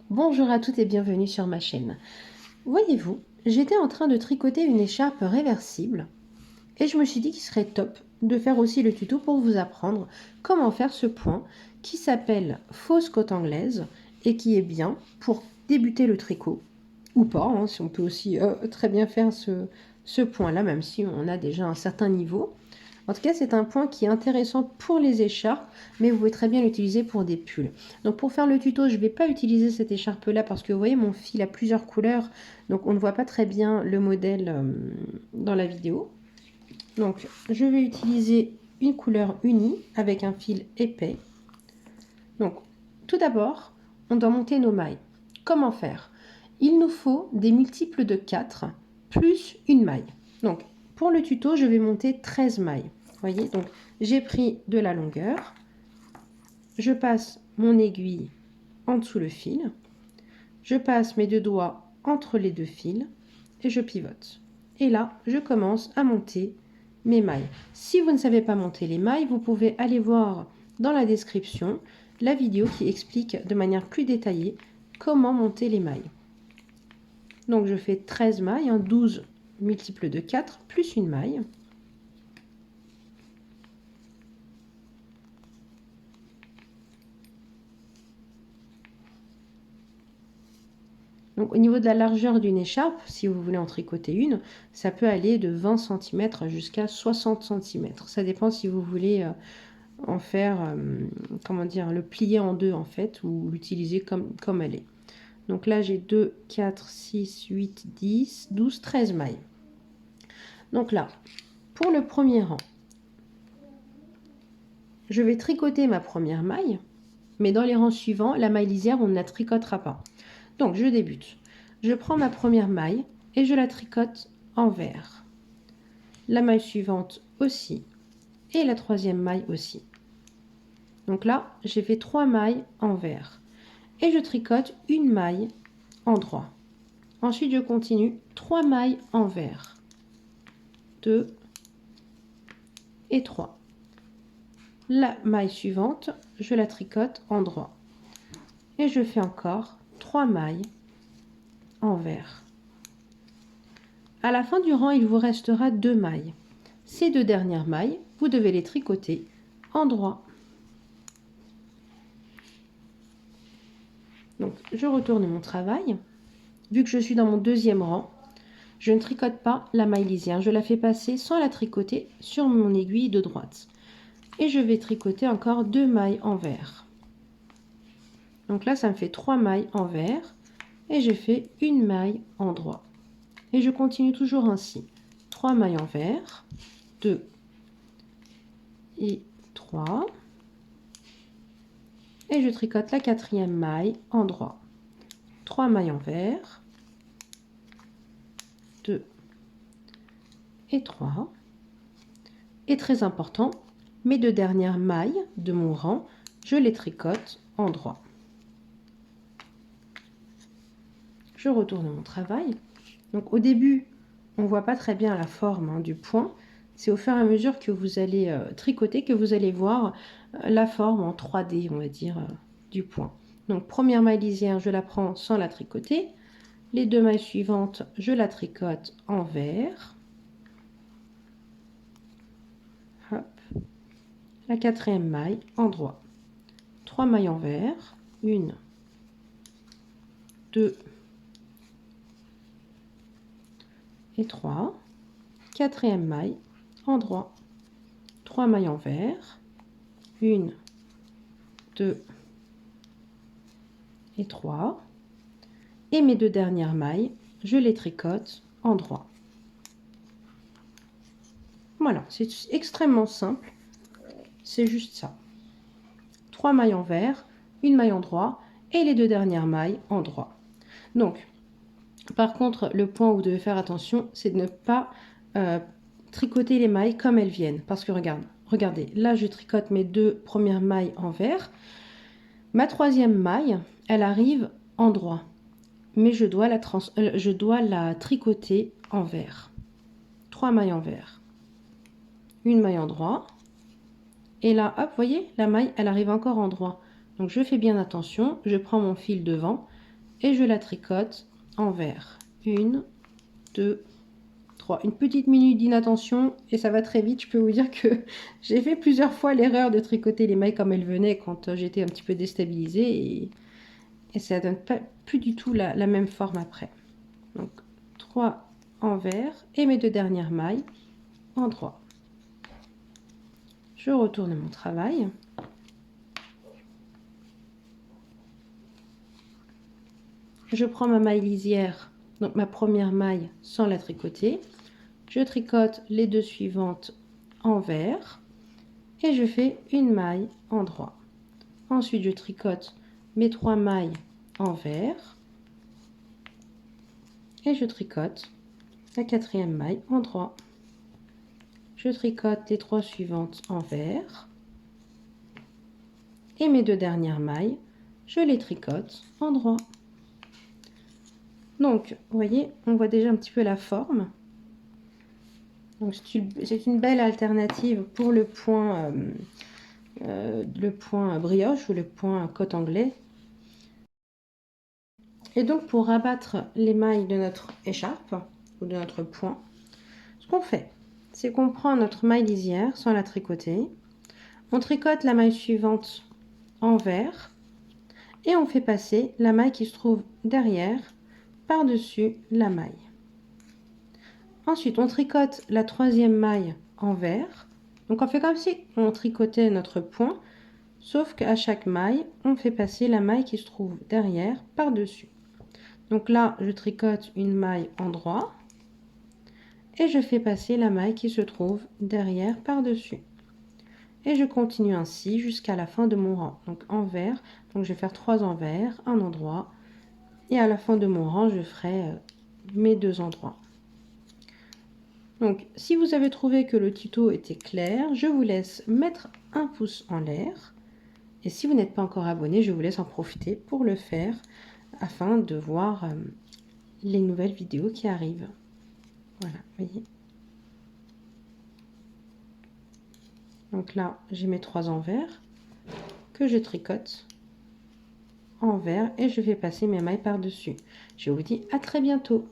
Bonjour à toutes et bienvenue sur ma chaîne. Voyez-vous, j'étais en train de tricoter une écharpe réversible et je me suis dit qu'il serait top de faire aussi le tuto pour vous apprendre comment faire ce point qui s'appelle fausse côte anglaise et qui est bien pour débuter le tricot ou pas, hein, si on peut aussi très bien faire ce point-là, même si on a déjà un certain niveau. En tout cas, c'est un point qui est intéressant pour les écharpes, mais vous pouvez très bien l'utiliser pour des pulls. Donc pour faire le tuto, je ne vais pas utiliser cette écharpe-là parce que vous voyez, mon fil a plusieurs couleurs, donc on ne voit pas très bien le modèle dans la vidéo. Donc je vais utiliser une couleur unie avec un fil épais. Donc tout d'abord, on doit monter nos mailles. Comment faire? Il nous faut des multiples de 4 plus une maille. Donc pour le tuto, je vais monter 13 mailles. Voyez, donc j'ai pris de la longueur, je passe mon aiguille en dessous le fil, je passe mes deux doigts entre les deux fils et je pivote. Et là, je commence à monter mes mailles. Si vous ne savez pas monter les mailles, vous pouvez aller voir dans la description la vidéo qui explique de manière plus détaillée comment monter les mailles. Donc je fais 13 mailles, 12 multiples de 4 plus une maille. Donc, au niveau de la largeur d'une écharpe, si vous voulez en tricoter une, ça peut aller de 20 cm jusqu'à 60 cm. Ça dépend si vous voulez en faire, comment dire, le plier en deux en fait, ou l'utiliser comme elle est. Donc là, j'ai 2, 4, 6, 8, 10, 12, 13 mailles. Donc là, pour le premier rang, je vais tricoter ma première maille, mais dans les rangs suivants, la maille lisière, on ne la tricotera pas. Donc, je débute. Je prends ma première maille et je la tricote envers. La maille suivante aussi. Et la troisième maille aussi. Donc là, j'ai fait 3 mailles envers. Et je tricote une maille en droit. Ensuite, je continue 3 mailles envers. 2 et 3. La maille suivante, je la tricote en droit. Et je fais encore 3 mailles envers. À la fin du rang, il vous restera 2 mailles. Ces 2 dernières mailles, vous devez les tricoter en droit. Donc, je retourne mon travail. Vu que je suis dans mon deuxième rang, je ne tricote pas la maille lisière. Je la fais passer sans la tricoter sur mon aiguille de droite. Et je vais tricoter encore 2 mailles envers. Donc là, ça me fait 3 mailles envers. Et j'ai fait une maille en droit. Et je continue toujours ainsi. 3 mailles envers, 2 et 3. Et je tricote la quatrième maille en droit. 3 mailles envers, 2 et 3. Et très important, mes 2 dernières mailles de mon rang, je les tricote en droit. Je retourne mon travail. Donc au début, on ne voit pas très bien la forme du point. C'est au fur et à mesure que vous allez tricoter que vous allez voir la forme en 3D, on va dire, du point. Donc première maille lisière, je la prends sans la tricoter. Les 2 mailles suivantes, je la tricote envers. Hop. La quatrième maille en droit. 3 mailles envers. 1, 2 et 3. Quatrième maille en droit. 3 mailles envers. 1, 2 et 3. Et mes 2 dernières mailles, je les tricote en droit. Voilà, c'est extrêmement simple. C'est juste ça. 3 mailles envers, une maille en droit et les 2 dernières mailles en droit. Donc, par contre, le point où vous devez faire attention, c'est de ne pas tricoter les mailles comme elles viennent. Parce que regardez, là je tricote mes 2 premières mailles envers. Ma troisième maille, elle arrive en droit. Mais je dois la tricoter envers. 3 mailles envers. Une maille en droit. Et là, hop, vous voyez, la maille, elle arrive encore en droit. Donc je fais bien attention, je prends mon fil devant et je la tricote envers. 1, 2, 3. Une petite minute d'inattention et ça va très vite. Je peux vous dire que j'ai fait plusieurs fois l'erreur de tricoter les mailles comme elles venaient quand j'étais un petit peu déstabilisée et ça donne pas plus du tout la même forme après. Donc 3 envers et mes 2 dernières mailles endroit. Je retourne mon travail. Je prends ma maille lisière, donc ma première maille sans la tricoter. Je tricote les 2 suivantes envers et je fais une maille endroit. Ensuite, je tricote mes 3 mailles envers et je tricote la 4e maille endroit. Je tricote les 3 suivantes envers et mes 2 dernières mailles, je les tricote endroit. Donc, vous voyez, on voit déjà un petit peu la forme. Donc, c'est une belle alternative pour le point brioche ou le point côte anglais. Et donc, pour rabattre les mailles de notre écharpe ou de notre point, ce qu'on fait, c'est qu'on prend notre maille lisière sans la tricoter. On tricote la maille suivante envers et on fait passer la maille qui se trouve derrière par-dessus la maille. Ensuite, on tricote la 3e maille envers. Donc, on fait comme si on tricotait notre point, sauf qu'à chaque maille, on fait passer la maille qui se trouve derrière par-dessus. Donc là, je tricote une maille endroit et je fais passer la maille qui se trouve derrière par-dessus. Et je continue ainsi jusqu'à la fin de mon rang. Donc envers, donc je vais faire 3 envers, un endroit. Et à la fin de mon rang, je ferai mes 2 endroits. Donc, si vous avez trouvé que le tuto était clair, je vous laisse mettre un pouce en l'air. Et si vous n'êtes pas encore abonné, je vous laisse en profiter pour le faire afin de voir les nouvelles vidéos qui arrivent. Voilà, voyez. Donc là, j'ai mes 3 envers que je tricote envers et je vais passer mes mailles par-dessus. Je vous dis à très bientôt.